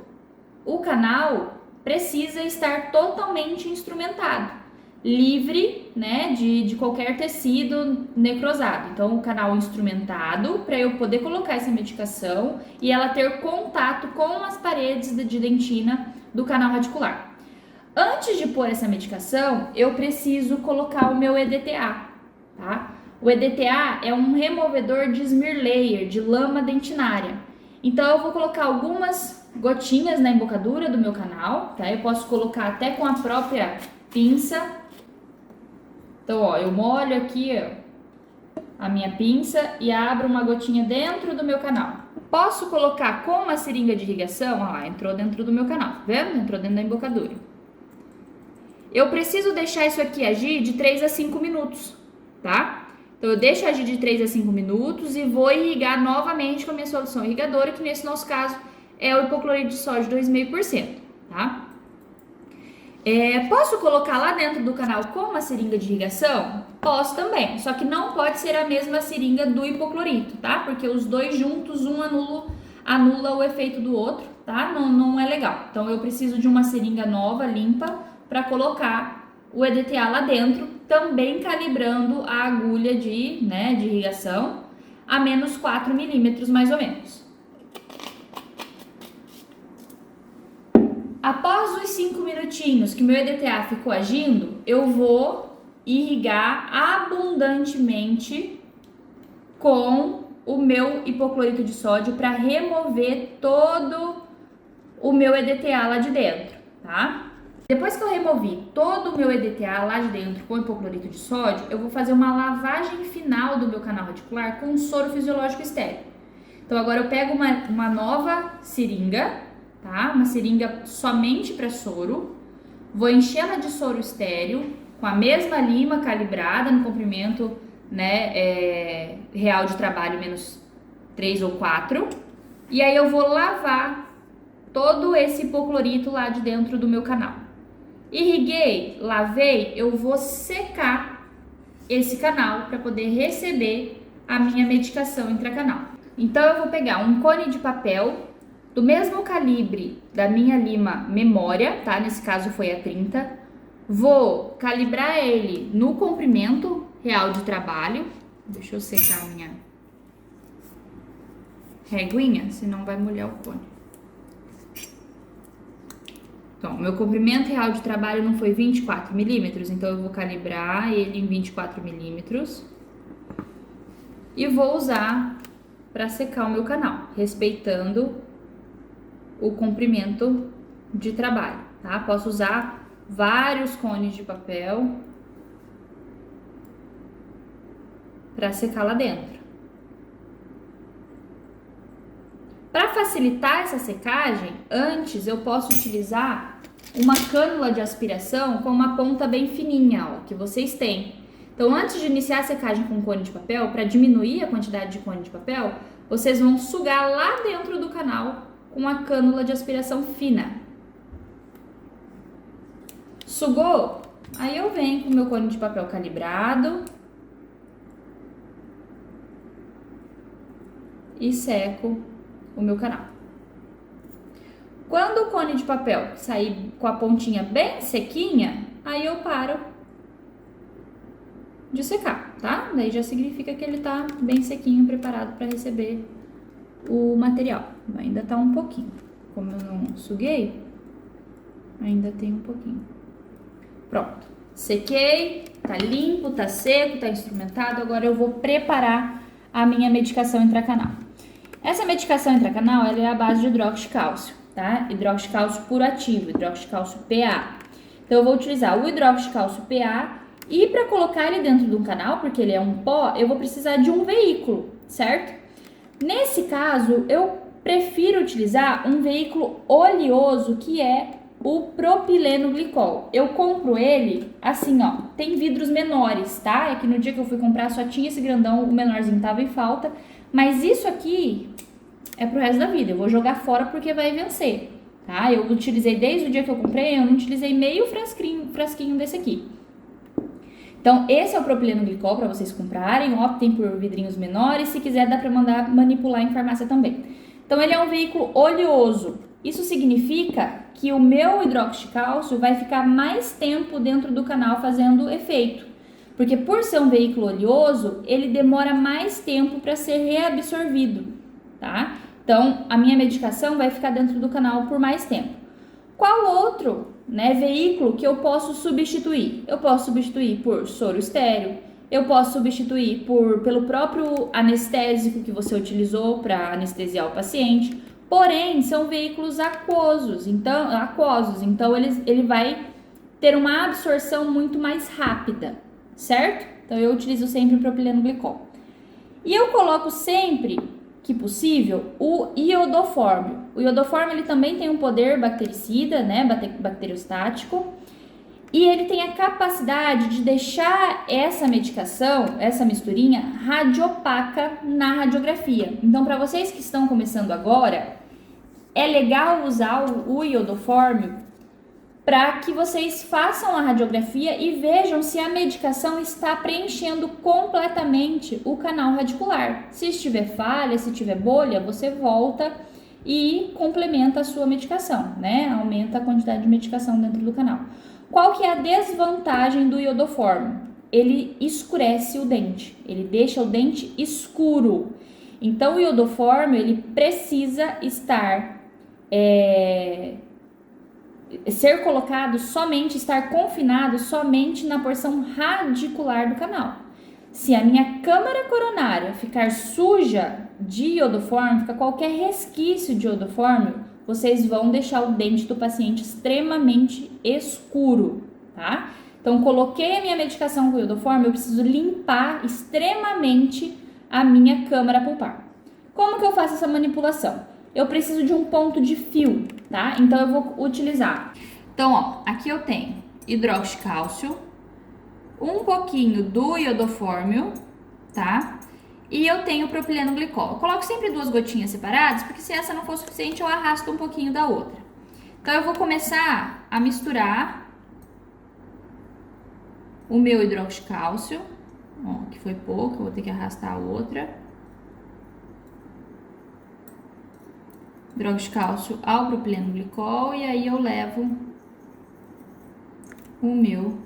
o canal precisa estar totalmente instrumentado, livre, né, de qualquer tecido necrosado. Então, o canal instrumentado para eu poder colocar essa medicação e ela ter contato com as paredes de dentina do canal radicular. Antes de pôr essa medicação, eu preciso colocar o meu EDTA, tá? O EDTA é um removedor de smear layer, de lama dentinária. Então, eu vou colocar algumas gotinhas na embocadura do meu canal, tá? Eu posso colocar até com a própria pinça. Então, ó, eu molho aqui, ó, a minha pinça e abro uma gotinha dentro do meu canal. Posso colocar com uma seringa de irrigação, ó lá, entrou dentro do meu canal, tá vendo? Entrou dentro da embocadura. Eu preciso deixar isso aqui agir de 3 a 5 minutos, tá? Então, eu deixo agir de 3 a 5 minutos e vou irrigar novamente com a minha solução irrigadora, que nesse nosso caso é o hipoclorito de sódio 2,5%, tá? Posso colocar lá dentro do canal com uma seringa de irrigação? Posso também, só que não pode ser a mesma seringa do hipoclorito, tá? Porque os dois juntos, um anula o efeito do outro, tá? Não é legal. Então, eu preciso de uma seringa nova, limpa, para colocar o EDTA lá dentro, também calibrando a agulha de irrigação a menos 4 milímetros mais ou menos. Após os 5 minutinhos que meu EDTA ficou agindo, eu vou irrigar abundantemente com o meu hipoclorito de sódio para remover todo o meu EDTA lá de dentro, tá? Depois que eu removi todo o meu EDTA lá de dentro com hipoclorito de sódio, eu vou fazer uma lavagem final do meu canal radicular com soro fisiológico estéril. Então, agora eu pego uma nova seringa, tá? Uma seringa somente para soro. Vou enchê-la de soro estéril com a mesma lima calibrada no comprimento, né, real de trabalho menos 3 ou 4. E aí eu vou lavar todo esse hipoclorito lá de dentro do meu canal. Irriguei, lavei, eu vou secar esse canal para poder receber a minha medicação intracanal. Então, eu vou pegar um cone de papel do mesmo calibre da minha lima memória, tá? Nesse caso foi a 30. Vou calibrar ele no comprimento real de trabalho. Deixa eu secar a minha reguinha, senão vai molhar o cone. Então, meu comprimento real de trabalho não foi 24 milímetros, então eu vou calibrar ele em 24 milímetros e vou usar para secar o meu canal, respeitando o comprimento de trabalho, tá? Posso usar vários cones de papel para secar lá dentro. Para facilitar essa secagem, antes eu posso utilizar uma cânula de aspiração com uma ponta bem fininha, ó, que vocês têm. Então, antes de iniciar a secagem com cone de papel, para diminuir a quantidade de cone de papel, vocês vão sugar lá dentro do canal com a cânula de aspiração fina. Sugou? Aí eu venho com o meu cone de papel calibrado e seco o meu canal. Quando o cone de papel sair com a pontinha bem sequinha, aí eu paro de secar, tá? Daí já significa que ele tá bem sequinho, preparado para receber o material. Ainda tá um pouquinho. Como eu não suguei, ainda tem um pouquinho. Pronto. Sequei, tá limpo, tá seco, tá instrumentado. Agora eu vou preparar a minha medicação intracanal. Essa medicação intracanal, ela é a base de hidróxido de cálcio, tá? Hidróxido de cálcio puro ativo, hidróxido de cálcio PA. Então, eu vou utilizar o hidróxido de cálcio PA e para colocar ele dentro de um canal, porque ele é um pó, eu vou precisar de um veículo, certo? Nesse caso, eu prefiro utilizar um veículo oleoso, que é o propileno glicol. Eu compro ele assim, ó, tem vidros menores, tá? É que no dia que eu fui comprar só tinha esse grandão, o menorzinho tava em falta. Mas isso aqui é pro resto da vida, eu vou jogar fora porque vai vencer, tá? Eu utilizei desde o dia que eu comprei, eu não utilizei meio frasquinho desse aqui. Então, esse é o propileno glicol para vocês comprarem, optem por vidrinhos menores, se quiser dá para mandar manipular em farmácia também. Então, ele é um veículo oleoso. Isso significa que o meu hidróxido de cálcio vai ficar mais tempo dentro do canal fazendo efeito. Porque por ser um veículo oleoso, ele demora mais tempo para ser reabsorvido, tá? Então, a minha medicação vai ficar dentro do canal por mais tempo. Qual outro, veículo que eu posso substituir? Eu posso substituir por soro estéreo, eu posso substituir pelo próprio anestésico que você utilizou para anestesiar o paciente. Porém, são veículos aquosos, então ele vai ter uma absorção muito mais rápida, certo? Então eu utilizo sempre o propileno glicol. E eu coloco sempre que possível o iodoformio. O iodoformio ele também tem um poder bactericida, bacteriostático, e ele tem a capacidade de deixar essa medicação, essa misturinha, radiopaca na radiografia. Então, para vocês que estão começando agora, é legal usar o iodoformio para que vocês façam a radiografia e vejam se a medicação está preenchendo completamente o canal radicular. Se estiver falha, se tiver bolha, você volta e complementa a sua medicação, Aumenta a quantidade de medicação dentro do canal. Qual que é a desvantagem do iodoformio? Ele escurece o dente, ele deixa o dente escuro. Então, o iodoformio, ele precisa ser colocado estar confinado somente na porção radicular do canal. Se a minha câmara coronária ficar suja de iodoformio, ficar qualquer resquício de iodoformio, vocês vão deixar o dente do paciente extremamente escuro, tá? Então, coloquei a minha medicação com iodoformio, eu preciso limpar extremamente a minha câmara pulpar. Como que eu faço essa manipulação? Eu preciso de um ponto de fio, tá? Então, eu vou utilizar. Então, aqui eu tenho hidróxido de cálcio, um pouquinho do iodoformio, tá? E eu tenho propileno glicol. Eu coloco sempre 2 gotinhas separadas, porque se essa não for suficiente, eu arrasto um pouquinho da outra. Então, eu vou começar a misturar o meu hidróxido de cálcio. Ó, que foi pouco, eu vou ter que arrastar a outra. Hidróxido de cálcio ao propileno glicol, e aí eu levo o meu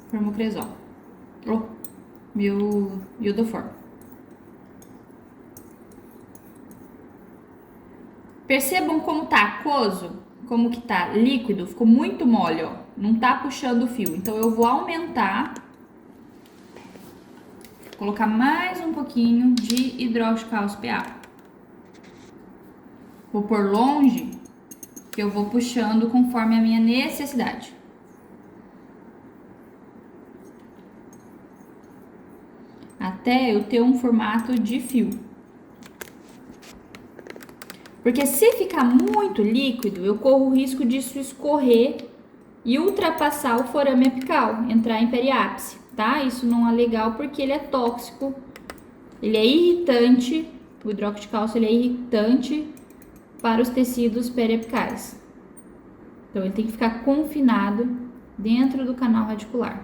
formocresol, meu iodoformio. Percebam como tá aquoso, como que tá líquido, ficou muito mole, ó, não tá puxando o fio. Então eu vou aumentar, colocar mais um pouquinho de hidróxido de cálcio PA. Vou pôr longe, que eu vou puxando conforme a minha necessidade. Até eu ter um formato de fio. Porque se ficar muito líquido, eu corro o risco disso escorrer e ultrapassar o forame apical, entrar em periápse, tá? Isso não é legal porque ele é tóxico, ele é irritante, o hidróxido de cálcio ele é irritante para os tecidos periapicais. Então, ele tem que ficar confinado dentro do canal radicular.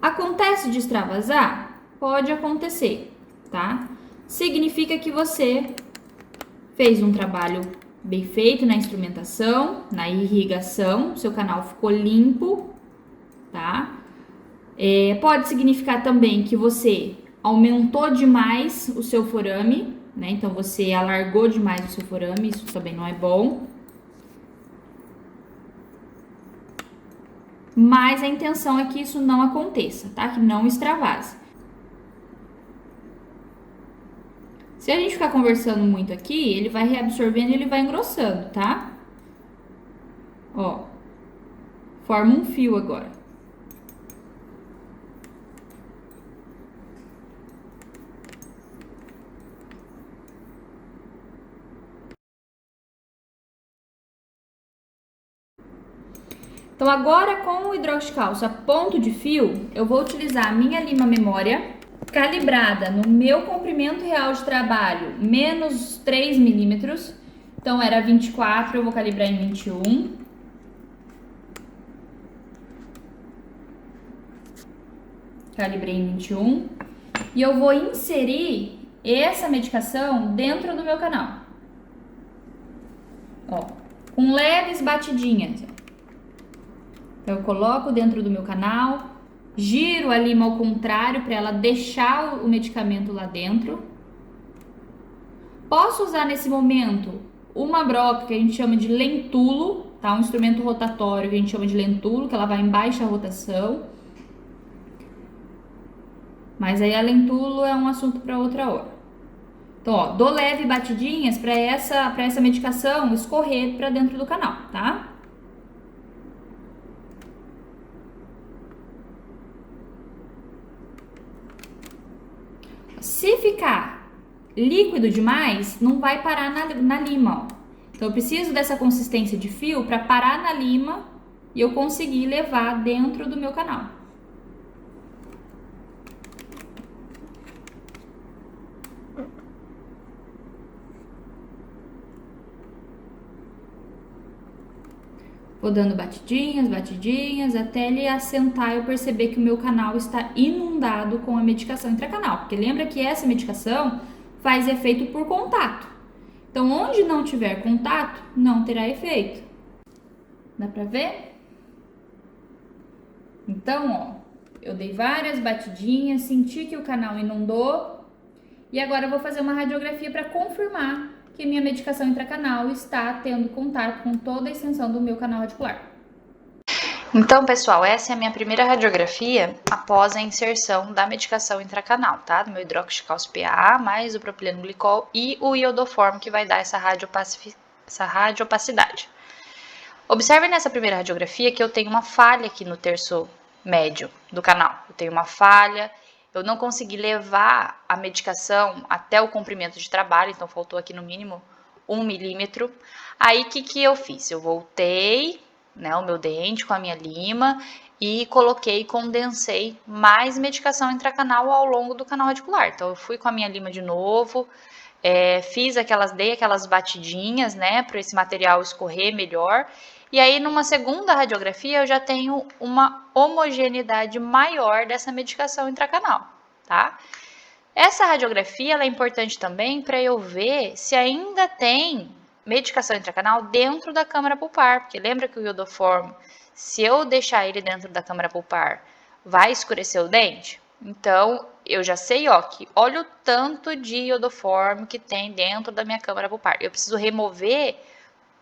Acontece de extravasar? Pode acontecer, tá? Significa que você fez um trabalho bem feito na instrumentação, na irrigação, seu canal ficou limpo, tá? Pode significar também que você aumentou demais o seu forame, Então, você alargou demais o seu forame, isso também não é bom. Mas a intenção é que isso não aconteça, tá? Que não extravase. Se a gente ficar conversando muito aqui, ele vai reabsorvendo e ele vai engrossando, tá? Ó, forma um fio agora. Então, agora com o hidróxido de cálcio a ponto de fio, eu vou utilizar a minha lima memória calibrada no meu comprimento real de trabalho, menos 3 milímetros. Então, era 24, eu vou calibrar em 21. Calibrei em 21. E eu vou inserir essa medicação dentro do meu canal. Ó, com leves batidinhas. Então, eu coloco dentro do meu canal, giro a lima ao contrário para ela deixar o medicamento lá dentro. Posso usar nesse momento uma broca que a gente chama de lentulo, tá? Um instrumento rotatório que a gente chama de lentulo, que ela vai em baixa rotação. Mas aí a lentulo é um assunto para outra hora. Então, ó, dou leve batidinhas para essa medicação escorrer para dentro do canal, tá? Se ficar líquido demais, não vai parar na lima, ó. Então, eu preciso dessa consistência de fio para parar na lima e eu conseguir levar dentro do meu canal. Vou dando batidinhas, batidinhas, até ele assentar e eu perceber que o meu canal está inundado com a medicação intracanal. Porque lembra que essa medicação faz efeito por contato. Então, onde não tiver contato, não terá efeito. Dá pra ver? Então, ó, eu dei várias batidinhas, senti que o canal inundou. E agora eu vou fazer uma radiografia para confirmar que minha medicação intracanal está tendo contato com toda a extensão do meu canal radicular. Então, pessoal, essa é a minha primeira radiografia após a inserção da medicação intracanal, tá? Do meu hidroxicálcio PA, mais o propileno glicol e o iodoform, que vai dar essa radiopacidade. Observe nessa primeira radiografia que eu tenho uma falha aqui no terço médio do canal. Eu tenho uma falha. Eu não consegui levar a medicação até o comprimento de trabalho, então faltou aqui no mínimo 1 milímetro. Aí, o que eu fiz? Eu voltei, né, o meu dente com a minha lima e condensei mais medicação intracanal ao longo do canal radicular. Então, eu fui com a minha lima de novo, dei aquelas batidinhas, né, para esse material escorrer melhor. E aí, numa segunda radiografia, eu já tenho uma homogeneidade maior dessa medicação intracanal, tá? Essa radiografia ela é importante também para eu ver se ainda tem medicação intracanal dentro da câmara pulpar, porque lembra que o iodoform, se eu deixar ele dentro da câmara pulpar, vai escurecer o dente? Então, eu já sei, ó, que olha o tanto de iodoform que tem dentro da minha câmara pulpar. Eu preciso remover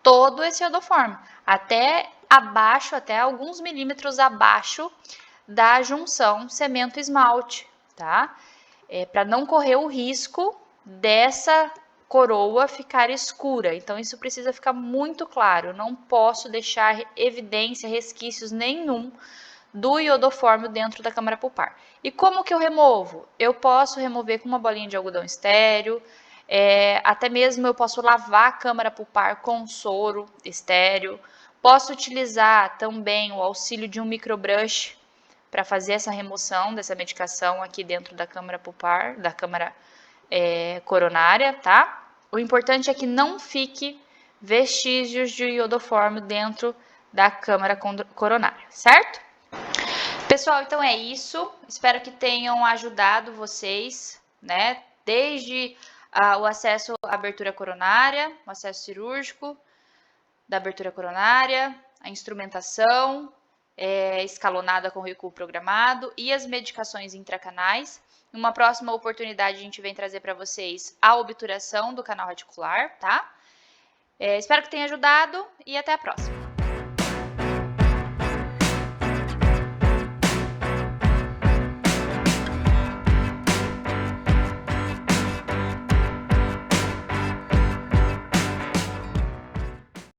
todo esse iodoform, até abaixo, até alguns milímetros abaixo da junção cemento-esmalte, tá? Para não correr o risco dessa coroa ficar escura. Então, isso precisa ficar muito claro. Eu não posso deixar evidência, resquícios nenhum do iodoform dentro da câmara pulpar. E como que eu removo? Eu posso remover com uma bolinha de algodão estéreo, até mesmo eu posso lavar a câmara pulpar com soro estéreo. Posso utilizar também o auxílio de um microbrush para fazer essa remoção dessa medicação aqui dentro da câmara pulpar, da câmara coronária, tá? O importante é que não fique vestígios de iodoform dentro da câmara coronária, certo? Pessoal, então é isso. Espero que tenham ajudado vocês, né? Desde o acesso à abertura coronária, o acesso cirúrgico da abertura coronária, a instrumentação escalonada com recuo programado e as medicações intracanais. Em uma próxima oportunidade, a gente vem trazer para vocês a obturação do canal radicular, tá? Espero que tenha ajudado e até a próxima.